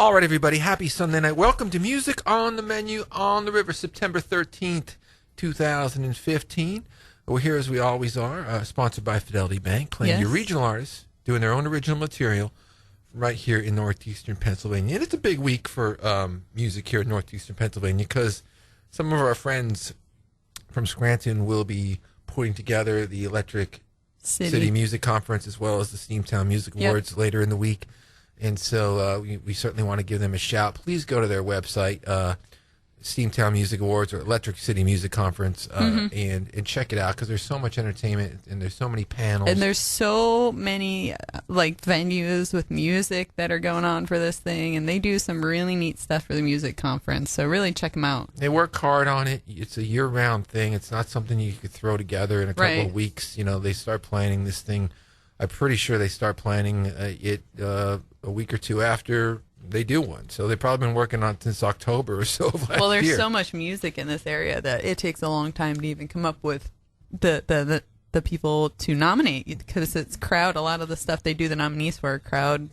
All right, everybody. Happy Sunday night. Welcome to Music on the Menu on the River, September 13th, 2015. We're here as we always are, sponsored by Fidelity Bank, playing your regional artists, doing their own original material right here in northeastern Pennsylvania. And it's a big week for music here in northeastern Pennsylvania because some of our friends from Scranton will be putting together the Electric City Music Conference as well as the Steamtown Music Awards later in the week. And so we certainly want to give them a shout. Please go to their website, Steamtown Music Awards or Electric City Music Conference, and check it out because there's so much entertainment and there's so many panels. And there's so many venues with music that are going on for this thing, and they do some really neat stuff for the music conference. So really check them out. They work hard on it. It's a year-round thing. It's not something you could throw together in a couple of weeks. You know, they start planning this thing. I'm pretty sure they start planning it a week or two after they do one. So they've probably been working on it since October or so of last year. Well, there's so much music in this area that it takes a long time to even come up with the people to nominate because it's crowd. A lot of the stuff they do the nominees for crowd.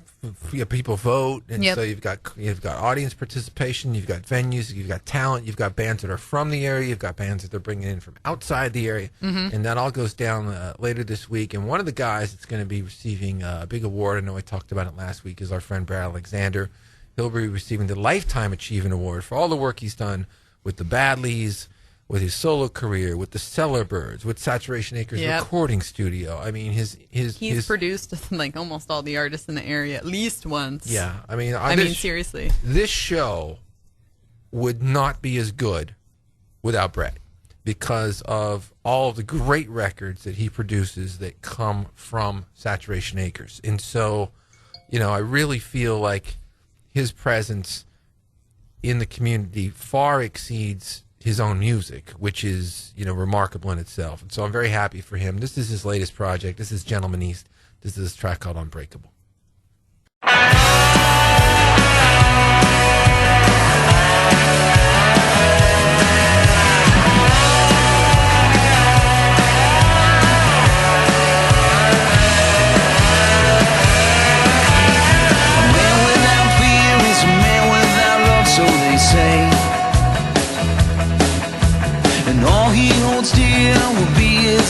Yeah, people vote, and so you've got audience participation, you've got venues, you've got talent, you've got bands that are from the area, you've got bands that they're bringing in from outside the area, and that all goes down later this week. And one of the guys that's going to be receiving a big award, I know I talked about it last week, is our friend Brad Alexander. He'll be receiving the Lifetime Achievement Award for all the work he's done with the Badlees, with his solo career, with the Cellar Birds, with Saturation Acres Recording Studio. I mean, he's produced almost all the artists in the area at least once. Yeah, I mean, seriously, this show would not be as good without Brett because of all of the great records that he produces that come from Saturation Acres. And so, you know, I really feel like his presence in the community far exceeds his own music, which is, you know, remarkable in itself. And so I'm very happy for him. This is his latest project. This is Gentleman East. This is a track called Unbreakable.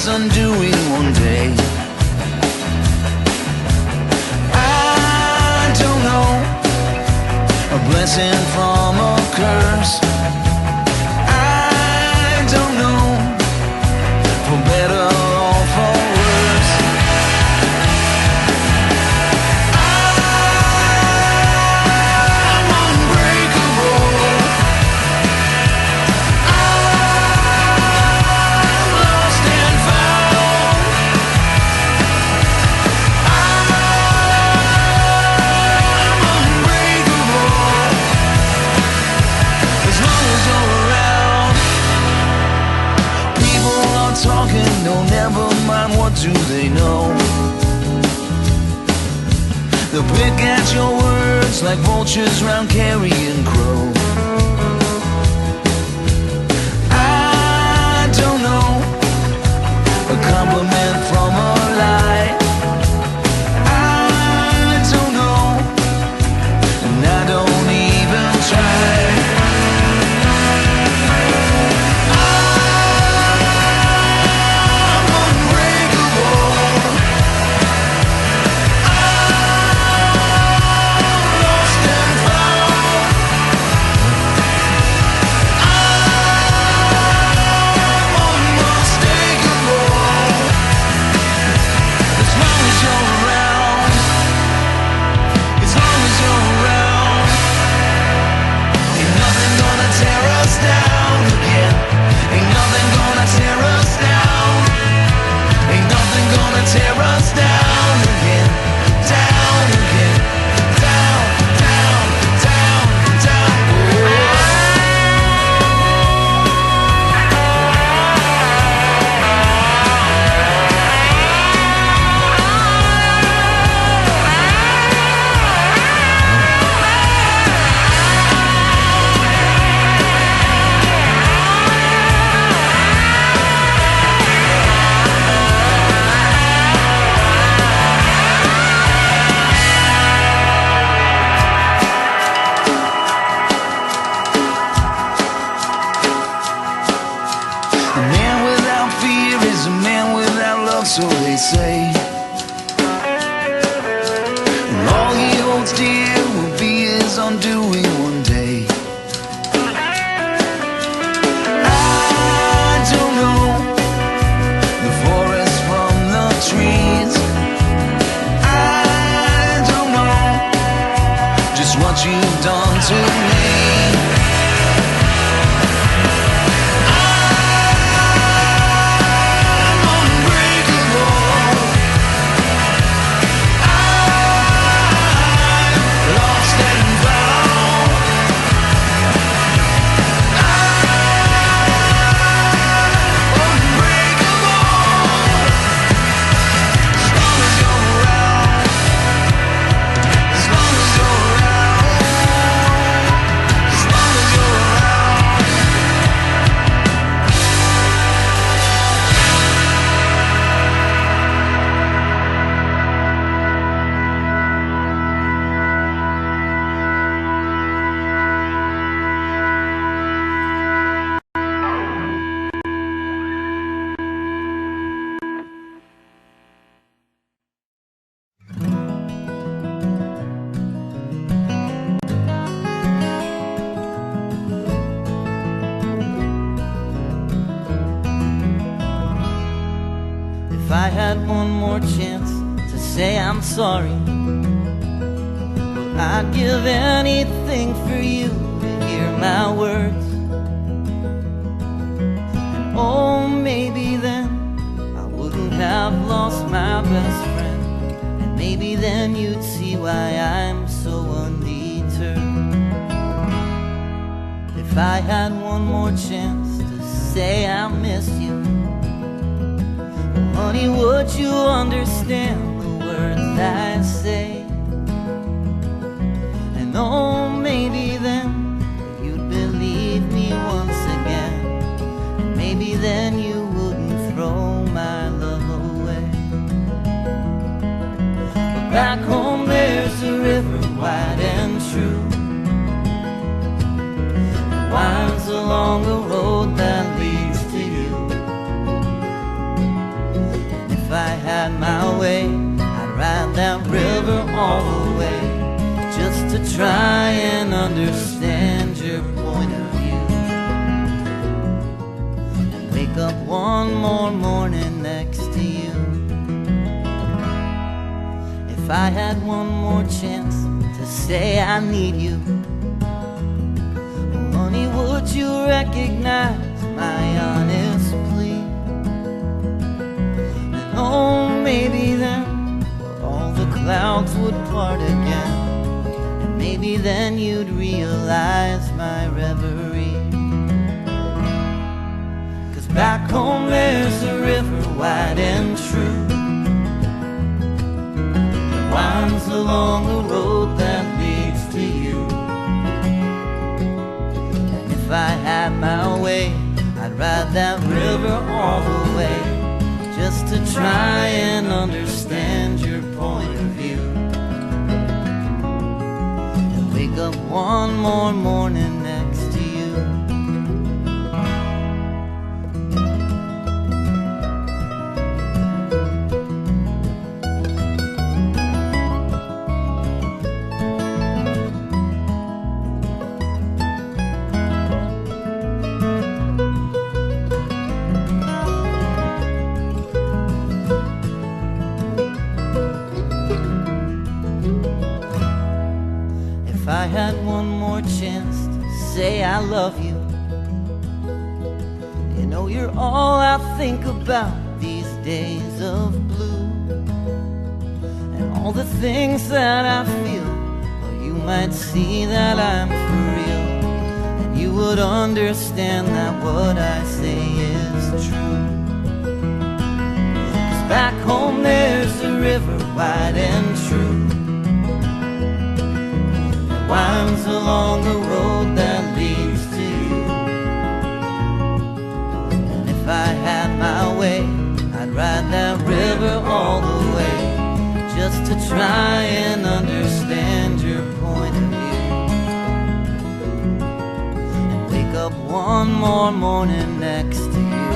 Undoing one day. I don't know, a blessing from a curse. I don't know, for better or for worse. I'm unbreakable. I'm lost and found. I'm unbreakable. As long as you're around. People are talking, no, never mind, what do they know? They'll pick at your words like vultures round carrion crow. I don't know, a compliment from a lie. I don't know, and I don't even try. I'm unbreakable. I'm lost and found. I'm unmistakable. As long as you're around. As long as you're around. Ain't nothing gonna tear us down again. Ain't nothing gonna tear us down. Ain't nothing gonna tear us down again. Down again. Down, down, down, down. what you've done to me. If I had one more chance to say I'm sorry, well, I'd give anything for you to hear my words. And oh, maybe then I wouldn't have lost my best friend, and maybe then you'd see why I'm so undeterred. If I had one more chance to say I miss you, honey, would you understand the words I say? And oh, maybe then you'd believe me once again, and maybe then you wouldn't throw my love away. But back home there's a river wide and true, it winds along the road that leads to you. If I had my way, I'd ride that river all the way, just to try and understand your point of view, and wake up one more morning next to you. If I had one more chance to say I need you, honey, would you recognize my honest plea? Oh, maybe then all the clouds would part again, and maybe then you'd realize my reverie. 'Cause back home there's a river wide and true, that winds along the road that leads to you. And if I had my way, I'd ride that river all the way, just to try and understand your point of view, and wake up one more morning next to you. If I had one more chance to say I love you, you know you're all I think about these days of blue, and all the things that I feel, well, you might see that I'm for real, and you would understand that what I say is true. 'Cause back home there's a river wide and true, winds along the road that leads to you. And if I had my way, I'd ride that river all the way, just to try and understand your point of view, and wake up one more morning next to you,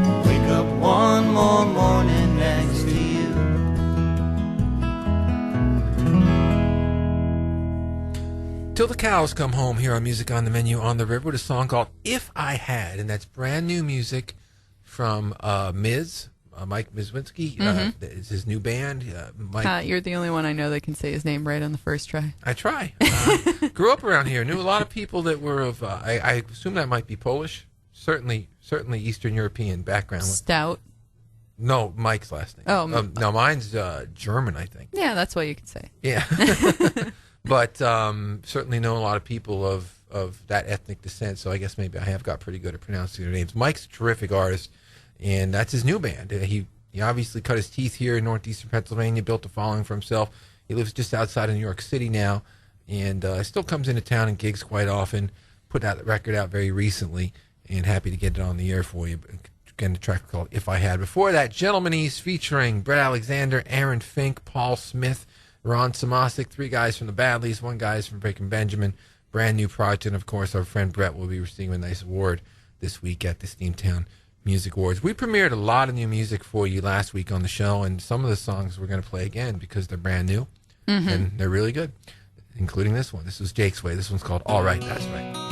and wake up one more morning next to you. Till the Cows Come Home here on Music on the Menu on the River with a song called If I Had, and that's brand new music from Miz, Mike Mizwinski. It's his new band. Mike. You're the only one I know that can say his name right on the first try. I try. Grew up around here. Knew a lot of people that were of. I assume that might be Polish. Certainly Eastern European background. Stout. No, Mike's last name. Oh, no, mine's German, I think. Yeah, that's what you could say. Yeah, but certainly know a lot of people of that ethnic descent. So I guess maybe I have got pretty good at pronouncing their names. Mike's a terrific artist, and that's his new band. He obviously cut his teeth here in northeastern Pennsylvania, built a following for himself. He lives just outside of New York City now, and still comes into town and gigs quite often. Put that record out very recently, and happy to get it on the air for you. Again, the track called If I Had. Before that, Gentlemanese featuring Brett Alexander, Aaron Fink, Paul Smith, Ron Samosic, 3 guys from the Badlees, 1 guy from Breaking Benjamin. Brand new project, and of course, our friend Brett will be receiving a nice award this week at the Steamtown Music Awards. We premiered a lot of new music for you last week on the show, and some of the songs we're going to play again because they're brand new, and they're really good, including this one. This was Jakesway. This one's called All Right, That's Right.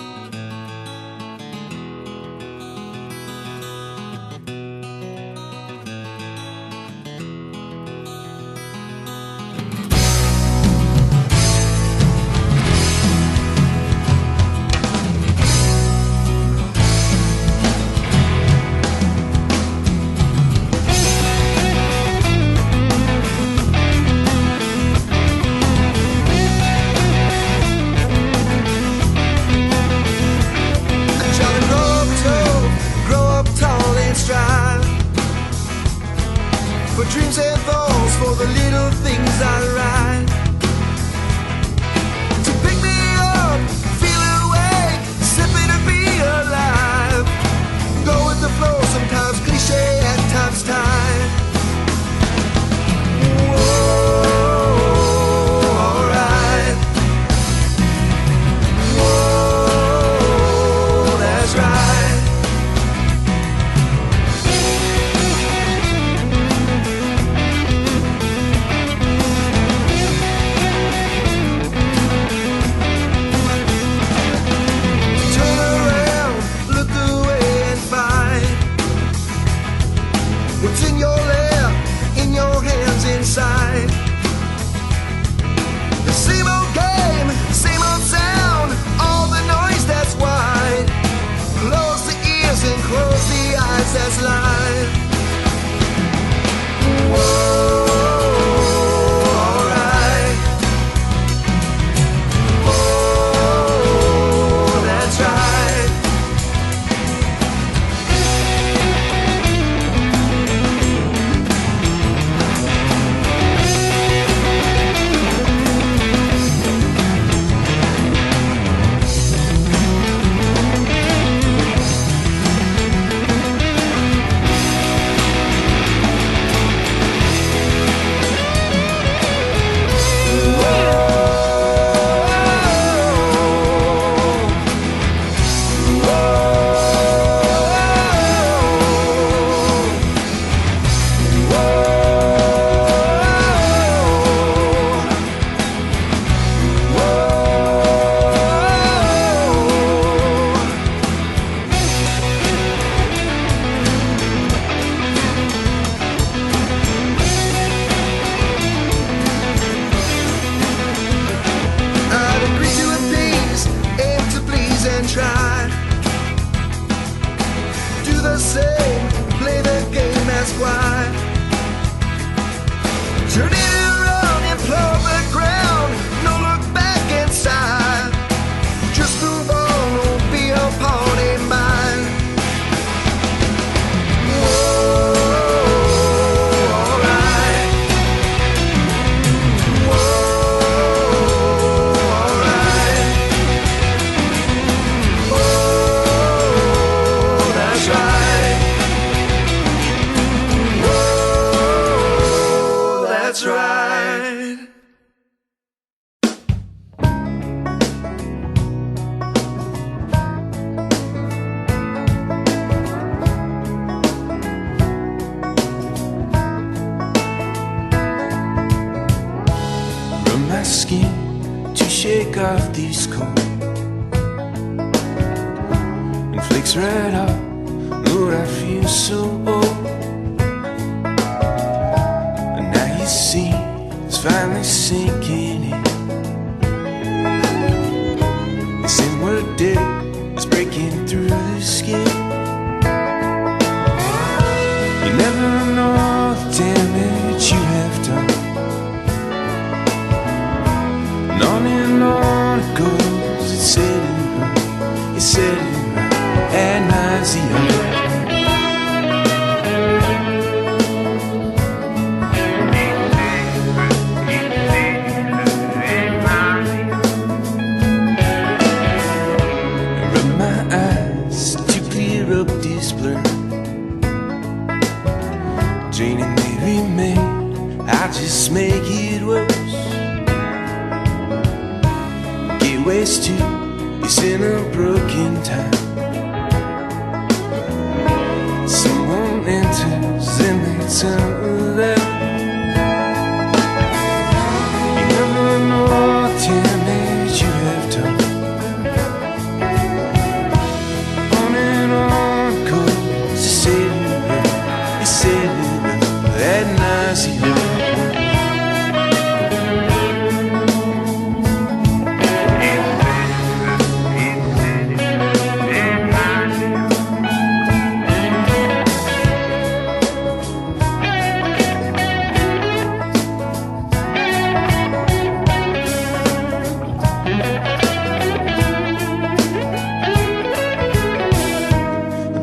shake off these cold and flakes right off. Lord, I feel so old. scene is finally sinking in. This inward day is breaking through the skin. You never know the damage you have done. And on it goes, it's setting right, it's setting right at Marsyada. Draining may remain, I'll just make it worse. Gateways too is in a broken time. Someone enters and they turn left. You never know what damage you have done. On and on goes, it's sailing right, it's sailing right at Marsyada.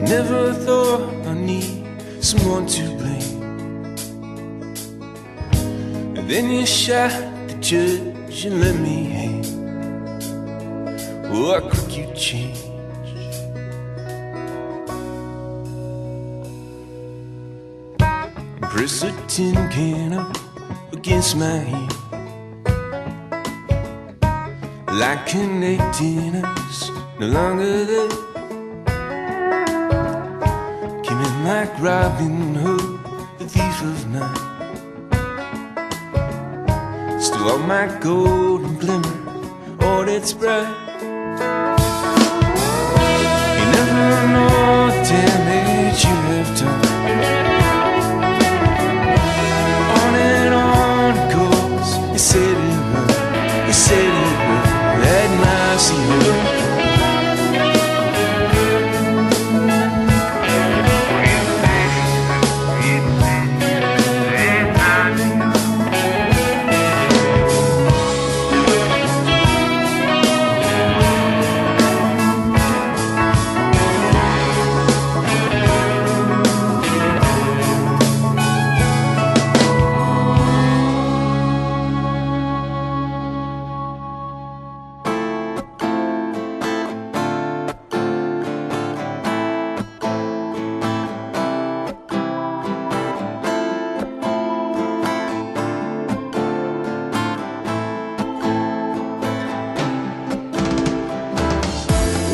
Never thought I need someone to blame. And then you shot the judge and let me hang. Oh, how quick you change. And press a tin can up against my hand, like connecting us, no longer there. Like Robin Hood, the thief of night, stole all my gold and glimmer, all that's bright. You never know what damage you have done. On and on it goes, you said it right, you said it right, at Marsyada.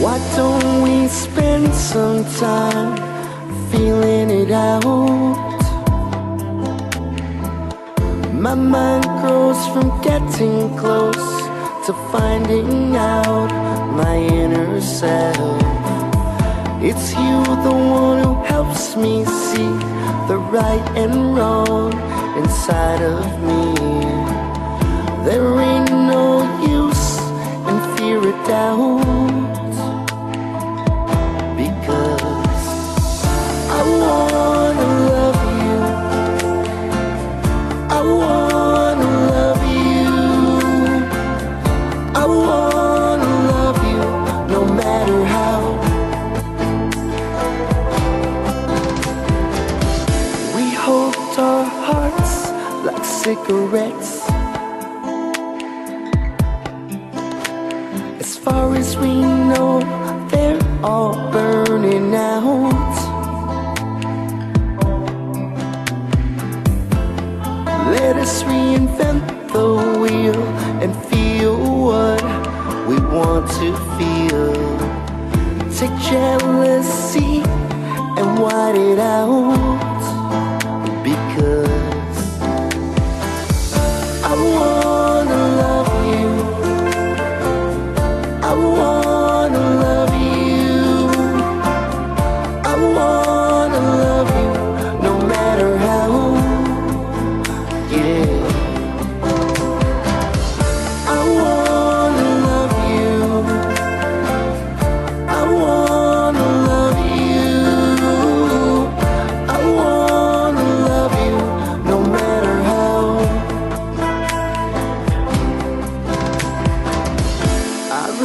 Why don't we spend some time feeling it out? My mind grows from getting close to finding out my inner self. It's you, the one who helps me see the right and wrong inside of me. There ain't no use in fear or doubt, because I wanna love you, I wanna love you, I wanna love you no matter how. We hold our hearts like cigarettes. As far as we know, they're all burning out. Let us reinvent the wheel and feel what we want to feel. Take jealousy and white it out, because I wanna love you, I wanna love you, I wanna love you no matter how, yeah.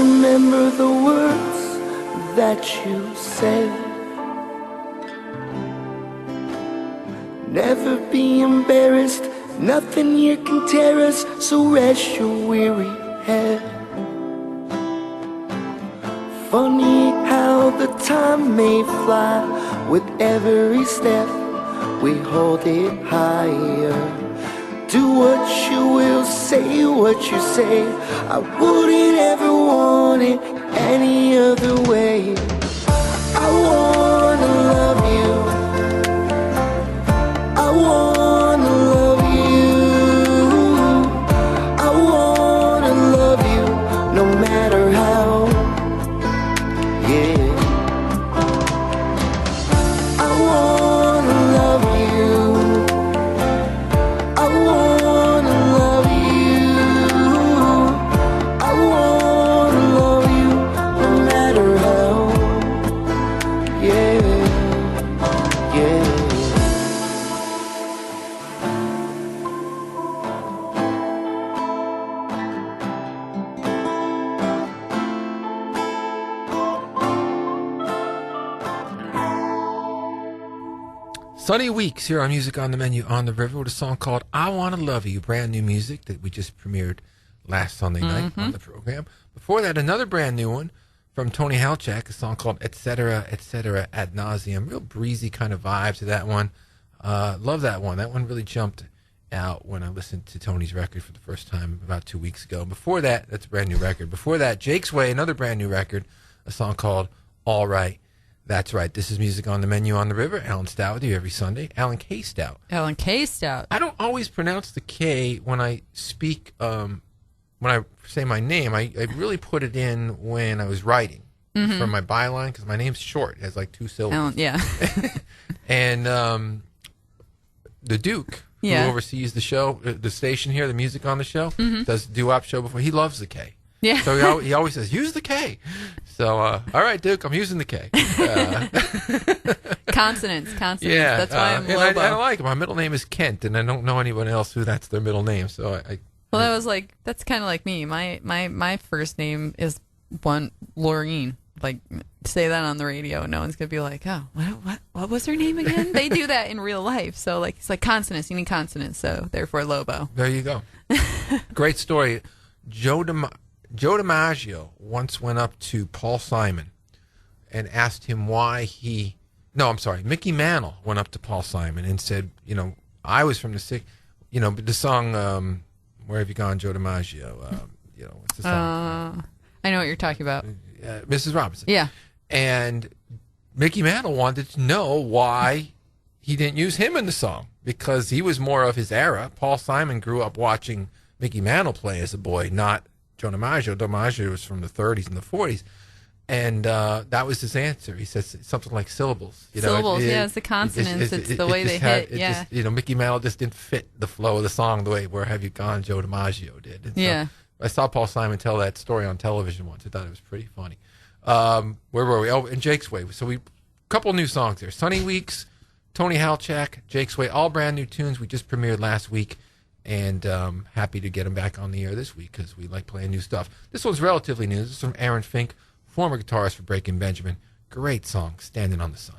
remember the words that you said. Never be embarrassed, nothing here can tear us, so rest your weary head. Funny how the time may fly, with every step we hold it higher. Do what you will, say what you say, I wouldn't ever want it any other way. I wanna love you, I wanna love you, I wanna love you no matter how, yeah. I wanna love you, I wanna love you, I wanna love you no matter how, yeah, yeah. Sonny Weeks here on Music on the Menu on the River with a song called I Wanna Love You, brand new music that we just premiered last Sunday night on the program. Before that, another brand new one from Tony Halchak, a song called Etc. Etc. Ad Nauseum. Real breezy kind of vibe to that one. Love that one. That one really jumped out when I listened to Tony's record for the first time about 2 weeks ago. Before that, that's a brand new record. Before that, Jakesway, another brand new record, a song called All Right. That's right. This is Music on the Menu on the River. Alan Stout with you every Sunday. Alan K. Stout. Alan K. Stout. I don't always pronounce the K when I speak, when I say my name. I really put it in when I was writing for my byline because my name's short. It has like 2 syllables. Alan, yeah. And the Duke, who oversees the show, the station here, the music on the show, does the doo-wop show before. He loves the K. Yeah. So he always says, use the K. So, all right, Duke, I'm using the K. Consonants. Yeah. That's why I'm and Lobo. I like it. My middle name is Kent, and I don't know anyone else who that's their middle name. So Well, that's kind of like me. My first name is Laureen. Like, say that on the radio, and no one's gonna be like, "Oh, what was her name again?" They do that in real life. So, like, it's like consonants. You need consonants. So, therefore, Lobo. There you go. Great story. Joe DiMaggio once went up to Paul Simon and asked him why he. No, I'm sorry. Mickey Mantle went up to Paul Simon and said, I was from the sick. But the song, "Where Have You Gone, Joe DiMaggio?" What's the song? I know what you're talking about. Mrs. Robinson. Yeah. And Mickey Mantle wanted to know why he didn't use him in the song because he was more of his era. Paul Simon grew up watching Mickey Mantle play as a boy, not Joe DiMaggio. DiMaggio was from the 30s and the 40s. And that was his answer. He says something like syllables. Syllables, it's the consonants. It's the way they hit. Yeah. Mickey Mantle just didn't fit the flow of the song the way "Where Have You Gone, Joe DiMaggio" did. And yeah. So I saw Paul Simon tell that story on television once. I thought it was pretty funny. Where were we? Oh, in Jakesway. So couple new songs there. Sonny Weeks, Tony Halchak, Jakesway, all brand new tunes we just premiered last week. And happy to get them back on the air this week because we like playing new stuff. This one's relatively new. This is from Aaron Fink, former guitarist for Breaking Benjamin. Great song, Standing on the Sun.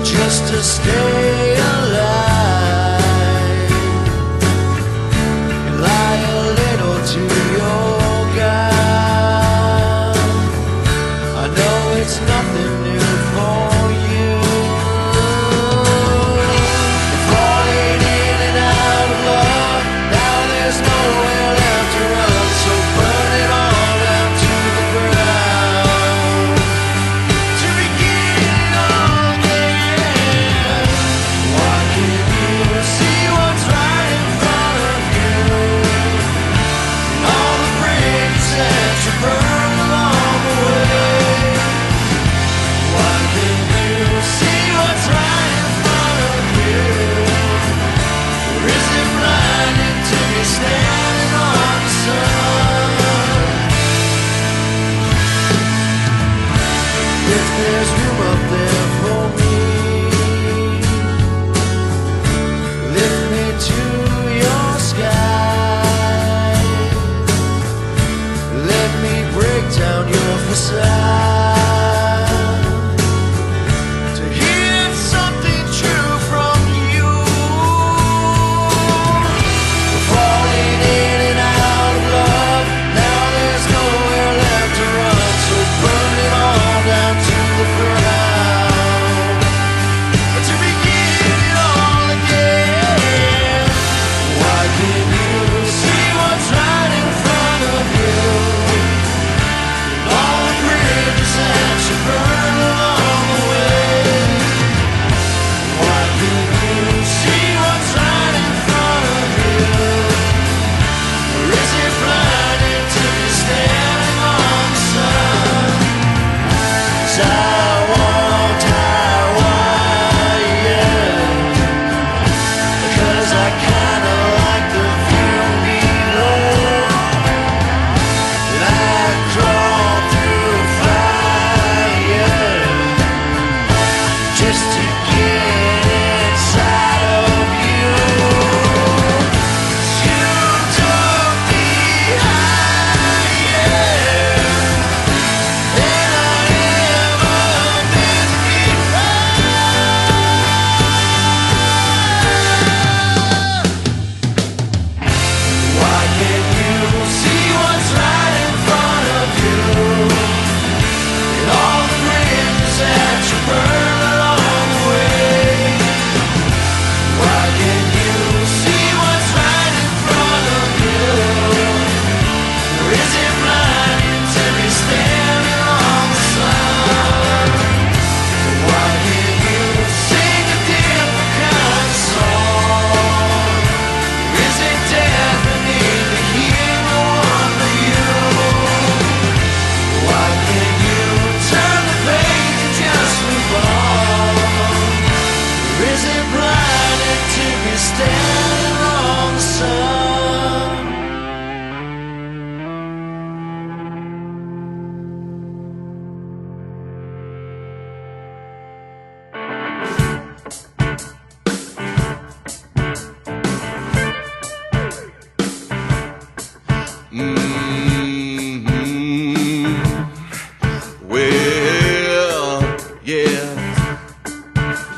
Just to stay alive and lie a little to your God. I know it's nothing new for you. Falling in and out of love, now there's nowhere left to run. So burn it all. Well, yeah,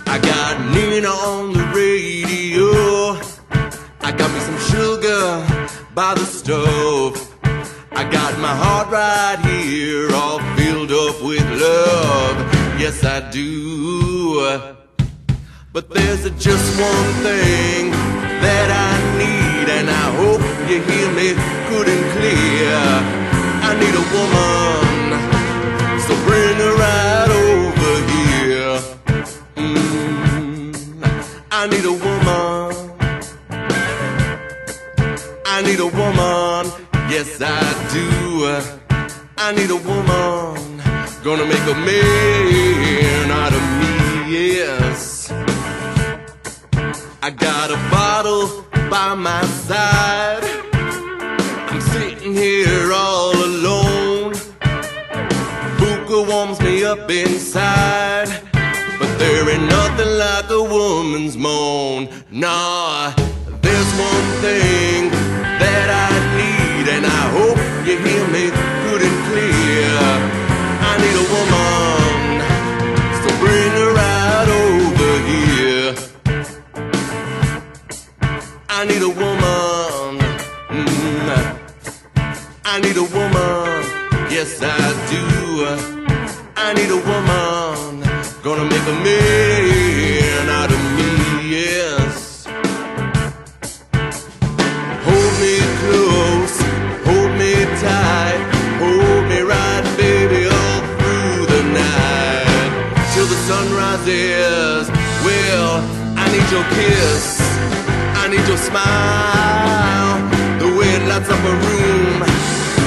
I got Nina on the radio. I got me some sugar by the stove. I got my heart right here all filled up with love. Yes, I do. But there's just one thing that I need, and I hope you hear me good and clear. I need a woman, so bring her right over here. I need a woman. I need a woman. Yes, I do. I need a woman, gonna make a man out of me, yes. I got a bottle by my side. I'm sitting here all alone. Buka warms me up inside, but there ain't nothing like a woman's moan. Nah, there's one thing that I need, and I hope you hear me good and clear. I need a woman, so bring her right over here. I need a woman, I need a woman, yes I do. I need a woman, gonna make a man out of me, yes. Hold me close, hold me tight, hold me right, baby, all through the night, till the sun rises. Well, I need your kiss, I need your smile, the way it lights up a room.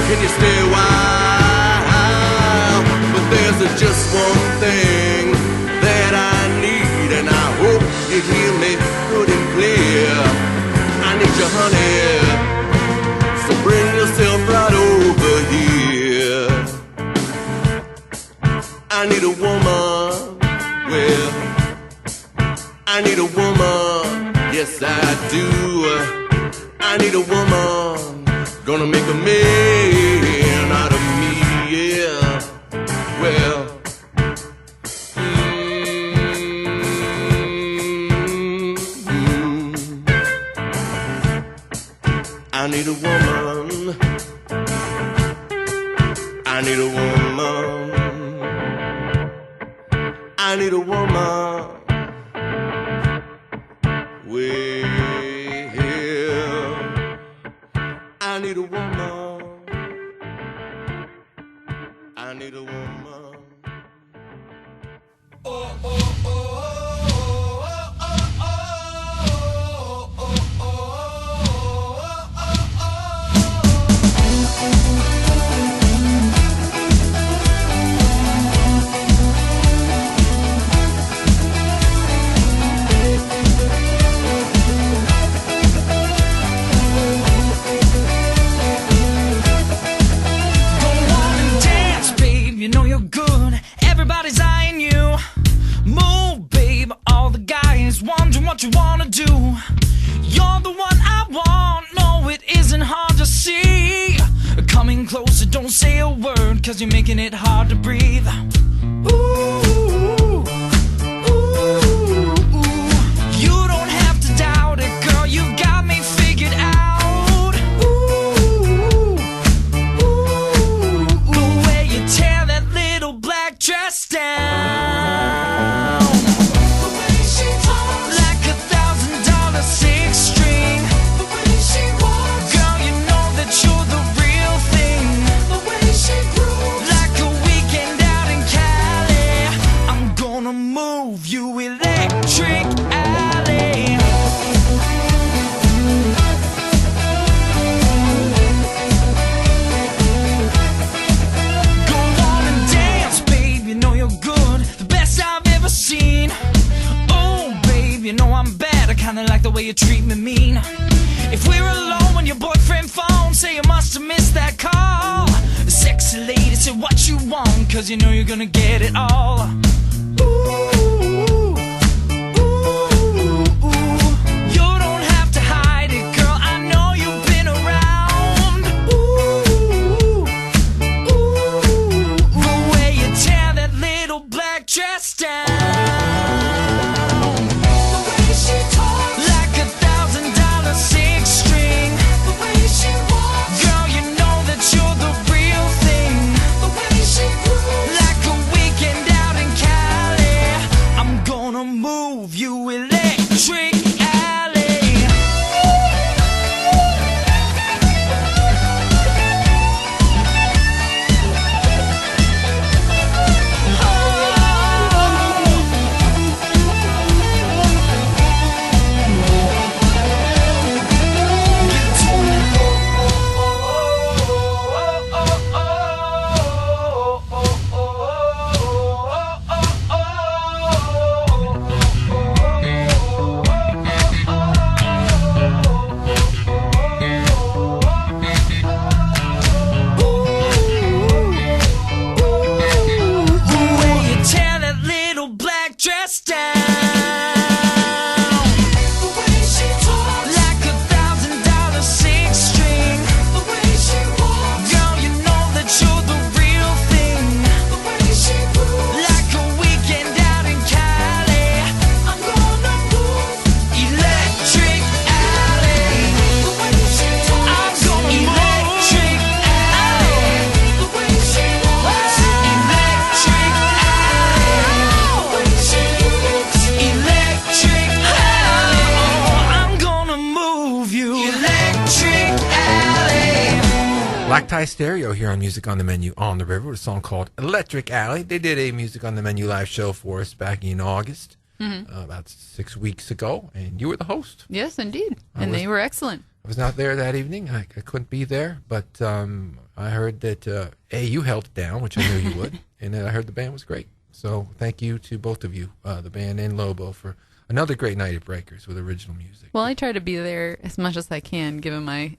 Can you stay a while? But there's just one thing that I need, and I hope you hear me good and clear. I need you, honey, so bring yourself right over here. I need a woman, well, I need a woman, yes I do. I need a woman, gonna make a man out of me, yeah. Well, I need a woman, I need a woman, I need a woman. Well, I need a woman, I need a woman. Oh, oh, oh, oh, oh, oh, oh, oh, oh, you know you're good, everybody's eyeing you. Move, babe, all the guys wondering what you wanna do. You're the one I want, no, it isn't hard to see. Coming closer, don't say a word, cause you're making it hard to breathe. Ooh, ooh, ooh. You don't have to doubt it, girl, you got me figured out. Dressed down, the way she talks, like $1,000 six string. The way she walks, girl, you know that you're the real thing. The way she grooves, like a weekend out in Cali. I'm gonna move you electric alley. Seen. Oh, babe, you know I'm bad. I kinda like the way you treat me mean. If we're alone when your boyfriend phones, say you must have missed that call. The sexy lady said what you want, cause you know you're gonna get it all. Ooh, ooh, ooh, ooh. You don't have to hide it, girl, I know you've been around. Ooh, Black Tie Stereo here on Music on the Menu on the River with a song called Electric Alley. They did a Music on the Menu live show for us back in August, about 6 weeks ago, and you were the host. Yes, indeed. And they were excellent. I was not there that evening. I couldn't be there, but I heard that, you held it down, which I knew you would, and I heard the band was great. So thank you to both of you, the band and Lobo, for another great night at Breakers with original music. Well, I try to be there as much as I can, given my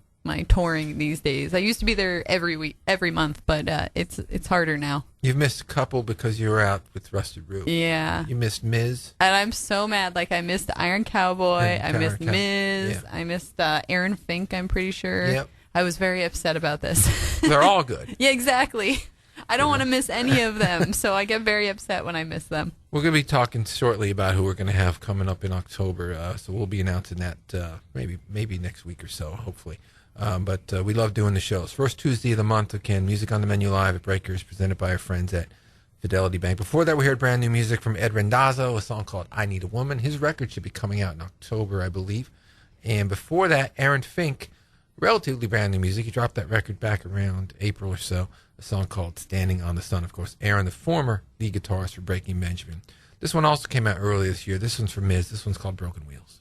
touring these days. I used to be there every month, but it's harder now. You've missed a couple because you were out with Rusted Roof. Yeah. You missed Miz. And I'm so mad. Like, I missed Iron Cowboy. I missed Miz. Yeah. I missed Aaron Fink, I'm pretty sure. Yep. I was very upset about this. They're all good. Yeah, exactly. I don't want to miss any of them, so I get very upset when I miss them. We're going to be talking shortly about who we're going to have coming up in October, so we'll be announcing that maybe next week or so, hopefully. But we love doing the shows. First Tuesday of the month, again, Music on the Menu Live at Breakers, presented by our friends at Fidelity Bank. Before that, we heard brand new music from Ed Randazzo, a song called I Need a Woman. His record should be coming out in October, I believe. And before that, Aaron Fink, relatively brand new music. He dropped that record back around April or so, a song called Standing on the Sun. Of course, Aaron, the former lead guitarist for Breaking Benjamin. This one also came out earlier this year. This one's from Miz. This one's called Broken Wheels.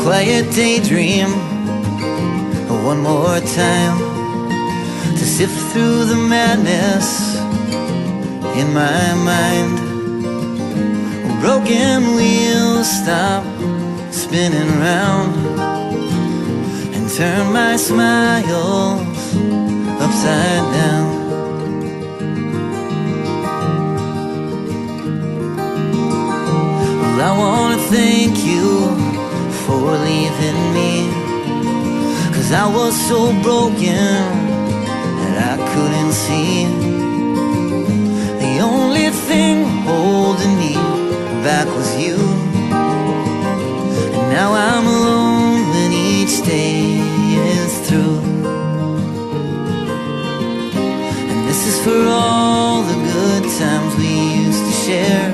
Quiet daydream one more time to sift through the madness in my mind. Broken wheels stop spinning round and turn my smiles upside down. Well, I want to thank you for leaving me, 'cause I was so broken that I couldn't see. The only thing holding me back was you. And now I'm alone when each day is through. And this is for all the good times we used to share.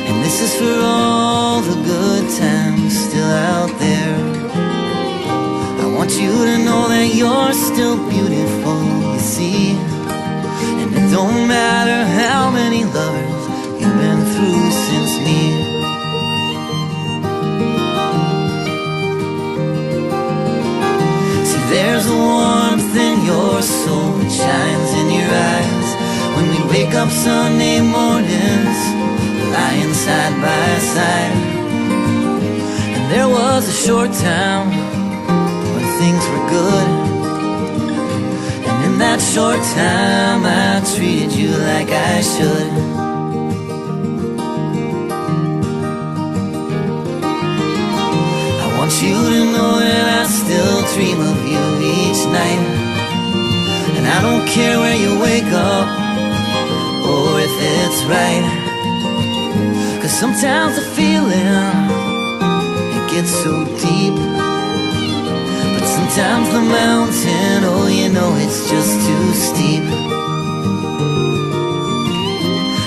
And this is for all the good times still out there. I want you to know that you're still beautiful, you see. And it don't matter how many lovers you've been through since me. See, there's a warmth in your soul that shines in your eyes when we wake up Sunday mornings, lying side by side. And there was a short time when things were good, and in that short time I treated you like I should. I want you to know that I still dream of you each night. And I don't care where you wake up or if it's right, 'cause sometimes the feeling, it gets so deep. But sometimes the mountain, oh you know it's just too steep.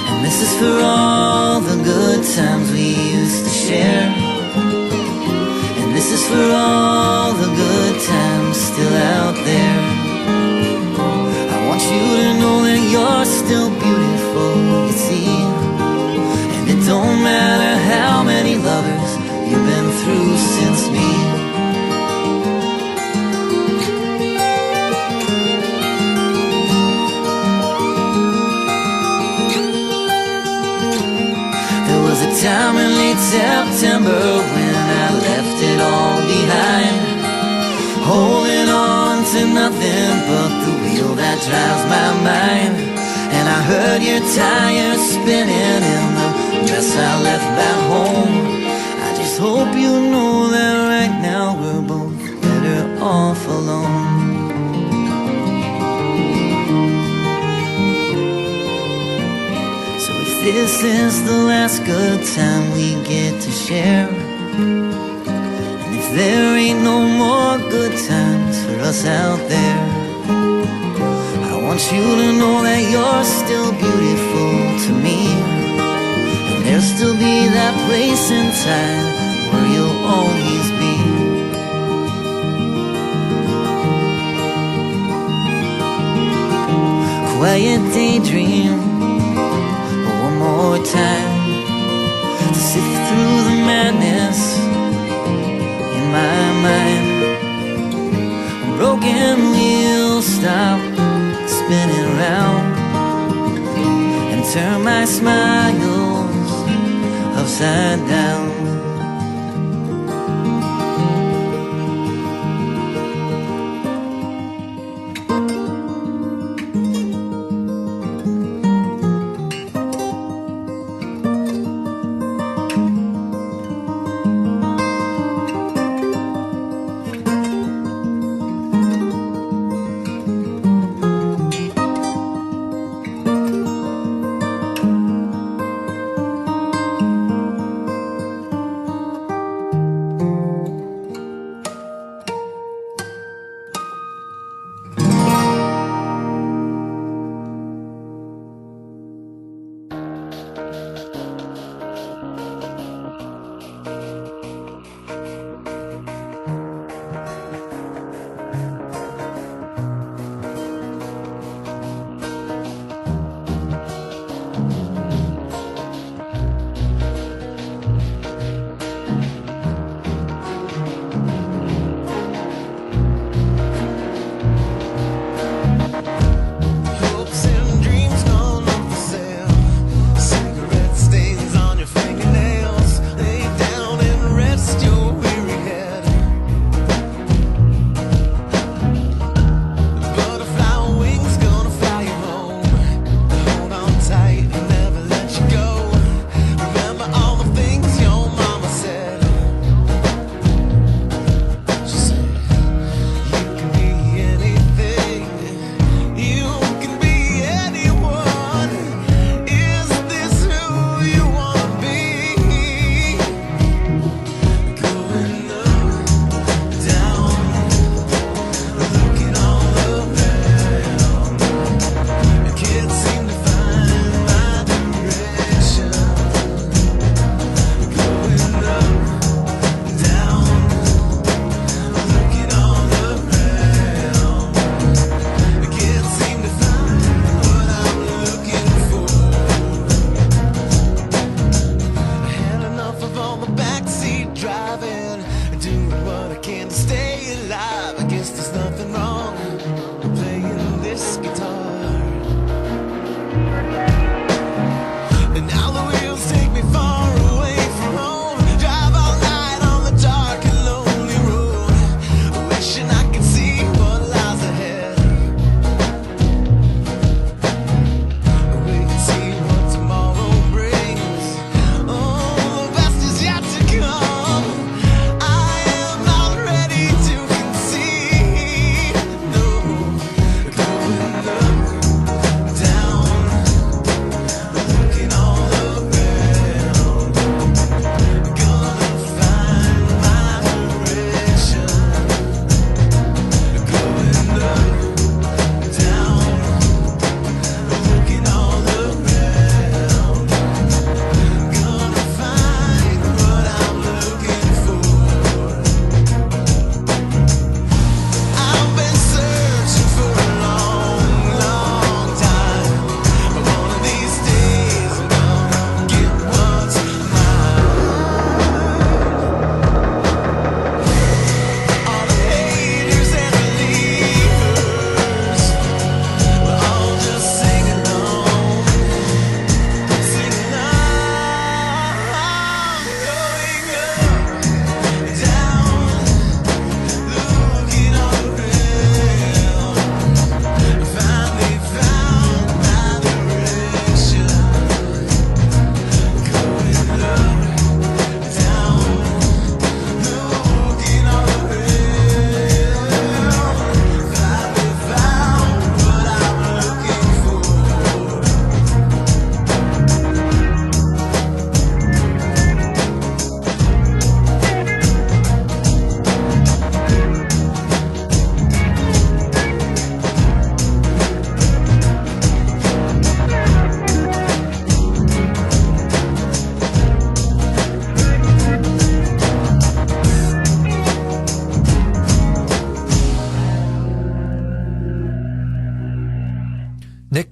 And this is for all the good times we used to share. And this is for all the good times still out there. I want you to know that you're still beautiful, you see. It don't matter how many lovers you've been through since me. There was a time in late September when I left it all behind, holding on to nothing but the wheel that drives my mind. And I heard your tires spinning in the dress I left back home. I this is the last good time we get to share. And if there ain't no more good times for us out there, I want you to know that you're still beautiful to me. And there'll still be that place in time where you'll always be. Quiet daydream one more time to sift through the madness in my mind. Broken wheels stop spinning round and turn my smiles upside down.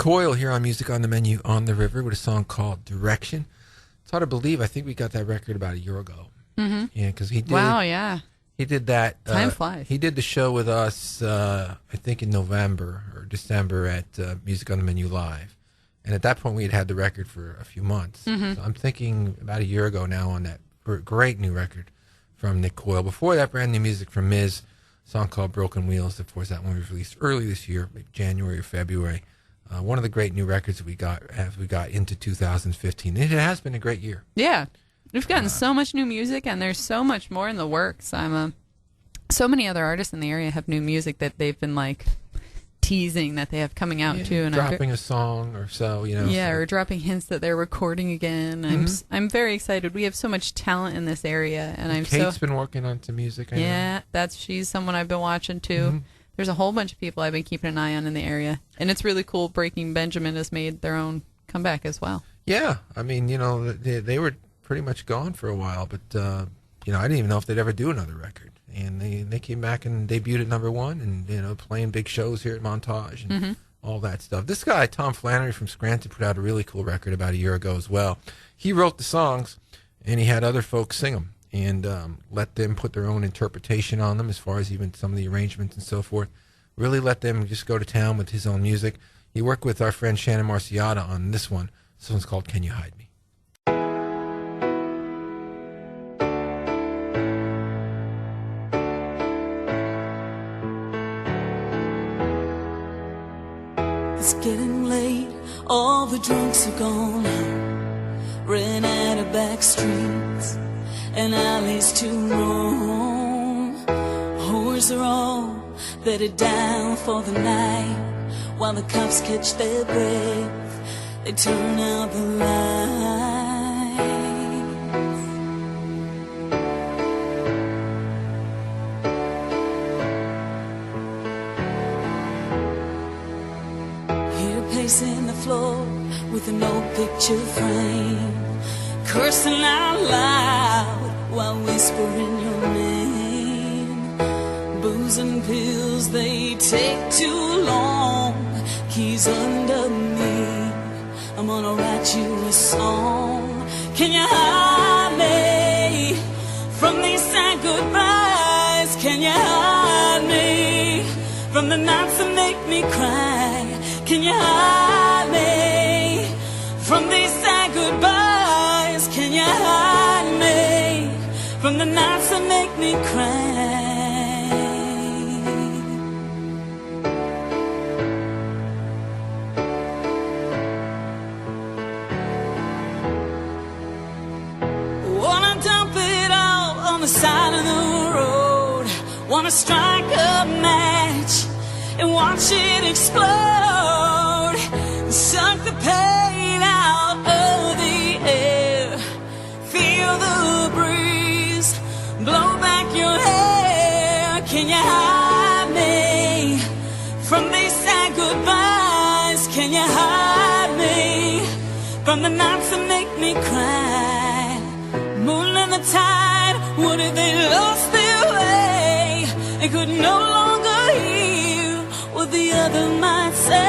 Coyle here on Music on the Menu on the River with a song called Direction. It's hard to believe. I think we got that record about a year ago. Mm-hmm. Yeah, because he did. Wow, yeah. He did that. Time flies. He did the show with us, I think in November or December at Music on the Menu Live. And at that point, we had the record for a few months. Mm-hmm. So I'm thinking about a year ago now on that great new record from Nick Coyle. Before that, brand new music from Miz, a song called Broken Wheels. Of course, that one was released early this year, January or February. One of the great new records that we got as we got into 2015. It has been a great year. Yeah. We've gotten so much new music, and there's so much more in the works. So many other artists in the area have new music that they've been like teasing that they have coming out too, and dropping a song or so, you know. Yeah, so. or dropping hints that they're recording again. Mm-hmm. I'm very excited. We have so much talent in this area, and Kate's been working on some music. I know. She's someone I've been watching too. Mm-hmm. There's a whole bunch of people I've been keeping an eye on in the area, and it's really cool. Breaking Benjamin has made their own comeback as well. Yeah, I mean, you know, they were pretty much gone for a while, but you know, I didn't even know if they'd ever do another record. And they came back and debuted at #1 and, you know, playing big shows here at Montage and all that stuff. This guy, Tom Flannery from Scranton, put out a really cool record about a year ago as well. He wrote the songs, and he had other folks sing them and let them put their own interpretation on them as far as even some of the arrangements and so forth. Really let them just go to town with his own music. He worked with our friend Shannon Marsyada on this one. This one's called Can You Hide Me? It's getting late, all the drunks are gone. Ran out of back streets and alleys to roam. Whores are all bedded down for the night. While the cops catch their breath, they turn out the lights. Pacing the floor with an old picture frame, cursing out loud while whispering your name. Booze and pills, they take too long. Keys under me, I'm gonna write you a song. Can you hide me from these sad goodbyes? Can you hide me from the nights that make me cry? Can you hide me from these sad goodbyes? Can you hide me from the nights that make me cry? Wanna dump it all on the side of the road. Wanna strike a match and watch it explode. Suck the pain out of the air. Feel the breeze blow back your hair. Can you hide me from these sad goodbyes? Can you hide me from the nights that make me cry? Moon and the tide, what if they lost their way and could no longer hear what the other might say?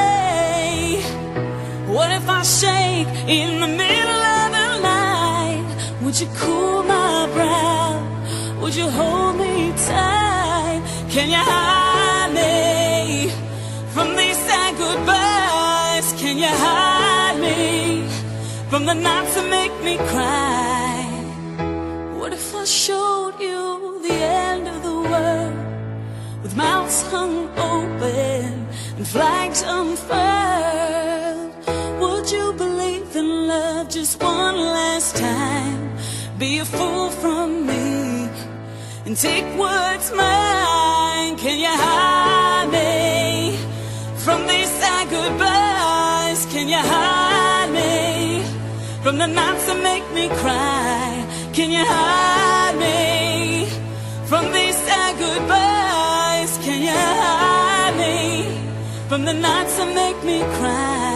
What if I shake in the middle of the night? Would you cool my brow? Would you hold me tight? Can you hide me from these sad goodbyes? Can you hide me from the nights that make me cry? What if I showed you the end of the world with mouths hung open and flags unfurled? Would you believe in love just one last time? Be a fool from me and take what's mine. Can you hide me from these sad goodbyes? Can you hide me from the nights that make me cry? Can you hide me from these sad goodbyes? Can you hide me from the nights that make me cry?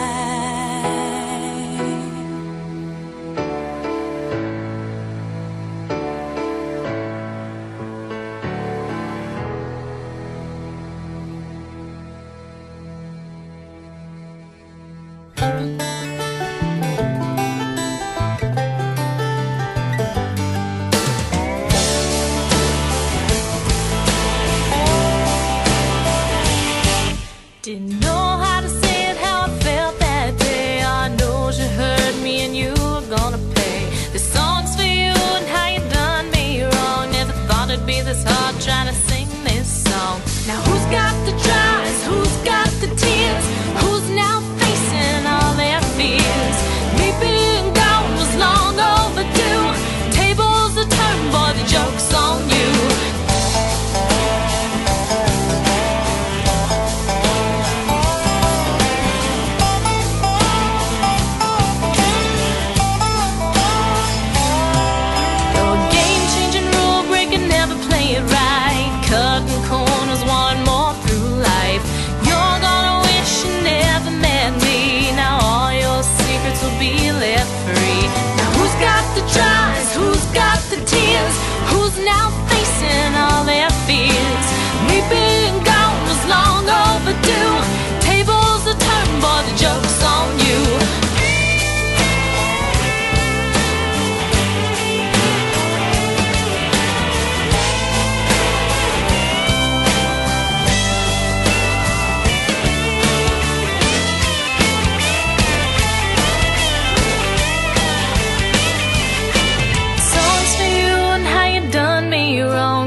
who's now facing all their fears. Me being gone was long overdue. Tables are turned, boy, the joke's on you.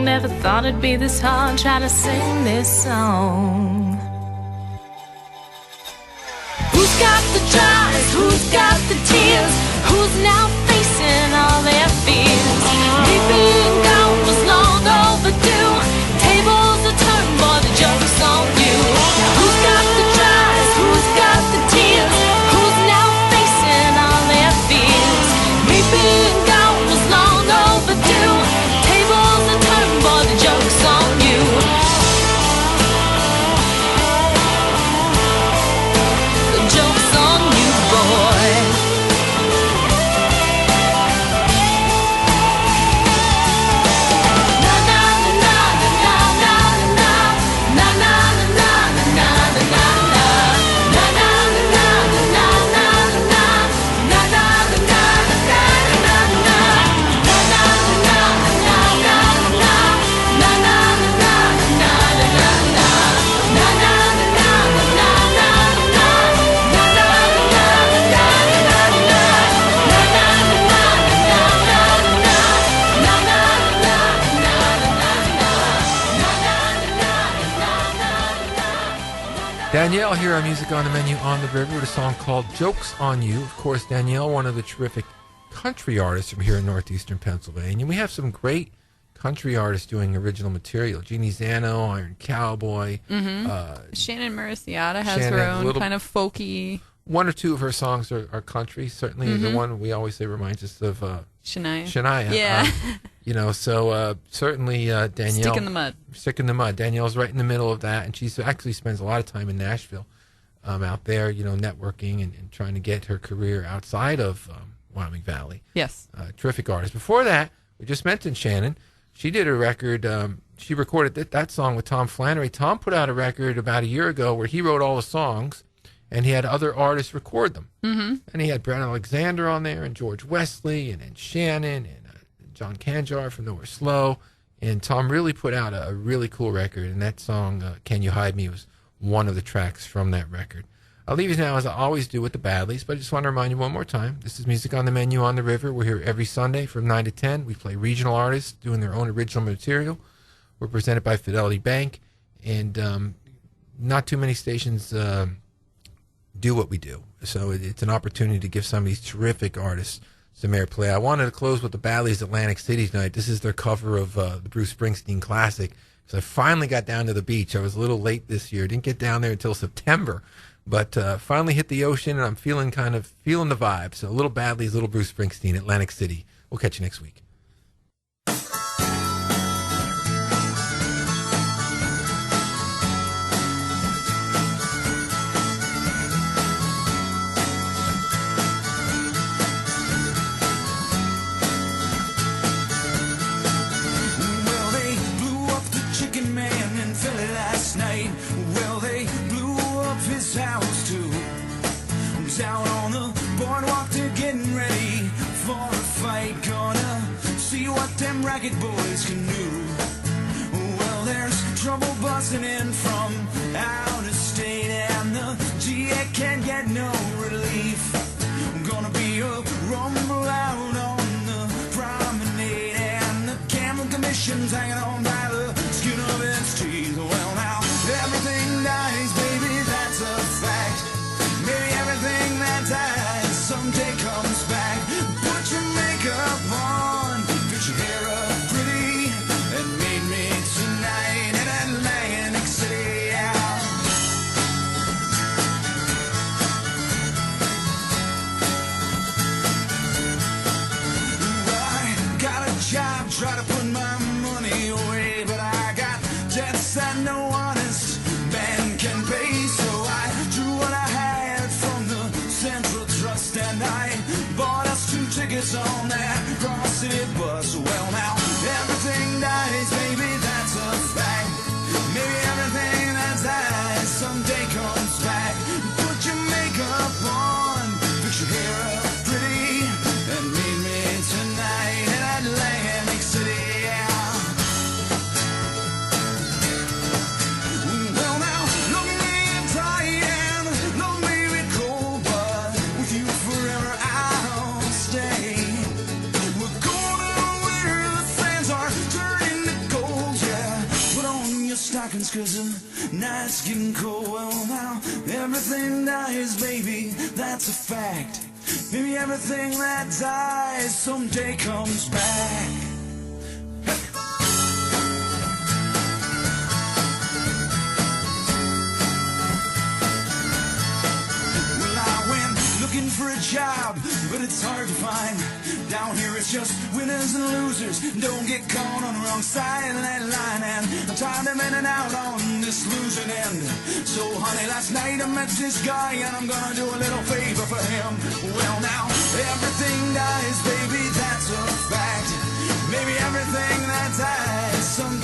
Never thought it'd be this hard trying to sing this song. Who's got the tries? Who's got the tears? Who's now facing all their fears? Me being gone was long overdue. Tables are turned, boy, the joke's on you. Who's got the tries? Who's got the tears? Who's now facing all their fears? Me being gone was long overdue. Tables are turned, boy, the joke's on you. The joke's on you, boy. Dani-elle here on Music on the Menu on the River with a song called Joke's on You. Of course, Dani-elle, one of the terrific country artists from here in northeastern Pennsylvania. We have some great country artists doing original material. Jeannie Zano, Iron Cowboy. Shannon Marsyada has her own kind of folky. One or two of her songs are country. Certainly the one we always say reminds us of Shania. Yeah. Certainly Dani-elle. Stick in the mud. Stick in the mud. Dani-elle's right in the middle of that, and she actually spends a lot of time in Nashville out there, networking and trying to get her career outside of Wyoming Valley. Yes. Terrific artist. Before that, we just mentioned Shannon. She did a record. She recorded that song with Tom Flannery. Tom put out a record about a year ago where he wrote all the songs, and he had other artists record them. Mm-hmm. And he had Brad Alexander on there, and George Wesley, and Shannon, and John Canjar from Nowhere Slow. And Tom really put out a really cool record, and that song, Can You Hide Me, was one of the tracks from that record. I'll leave you now, as I always do, with the Badlees, but I just want to remind you one more time, this is Music on the Menu on the River. We're here every Sunday from 9 to 10. We play regional artists doing their own original material. We're presented by Fidelity Bank, and not too many stations do what we do. So it's an opportunity to give some of these terrific artists some airplay. I wanted to close with the Badlees Atlantic City tonight. This is their cover of the Bruce Springsteen classic. So I finally got down to the beach. I was a little late this year. Didn't get down there until September. But finally hit the ocean, and I'm feeling the vibe. So a little Badlees, little Bruce Springsteen, Atlantic City. We'll catch you next week. Down on the boardwalk, they're getting ready for a fight. Gonna see what them racket boys can do. Well, there's trouble busting in from out of state, and the GA can't get no relief. Gonna be a rumble out on the promenade, and the Camel Commission's hanging on by the skin of its teeth. Well, now everything dies, baby, that's a fact. Maybe everything that dies someday comes back. Put your makeup on, fix your hair up pretty, and meet me tonight in Atlantic City. I got a job, try to put my money away, but I got debts that no honest man can pay. So I drew what I had from the Central Trust, and I bought us 2 tickets on that cross-city bus. Well, now everything shines 'cause the night's getting cold. Well, now everything dies, baby, that's a fact. Maybe everything that dies someday comes back. Well, I went looking for a job, but it's hard to find. Down here it's just winners and losers. Don't get caught on the wrong side of that line. And I'm tired of in and out on this losing end. So honey, last night I met this guy, and I'm gonna do a little favor for him. Well, now everything dies, baby, that's a fact. Maybe everything that dies someday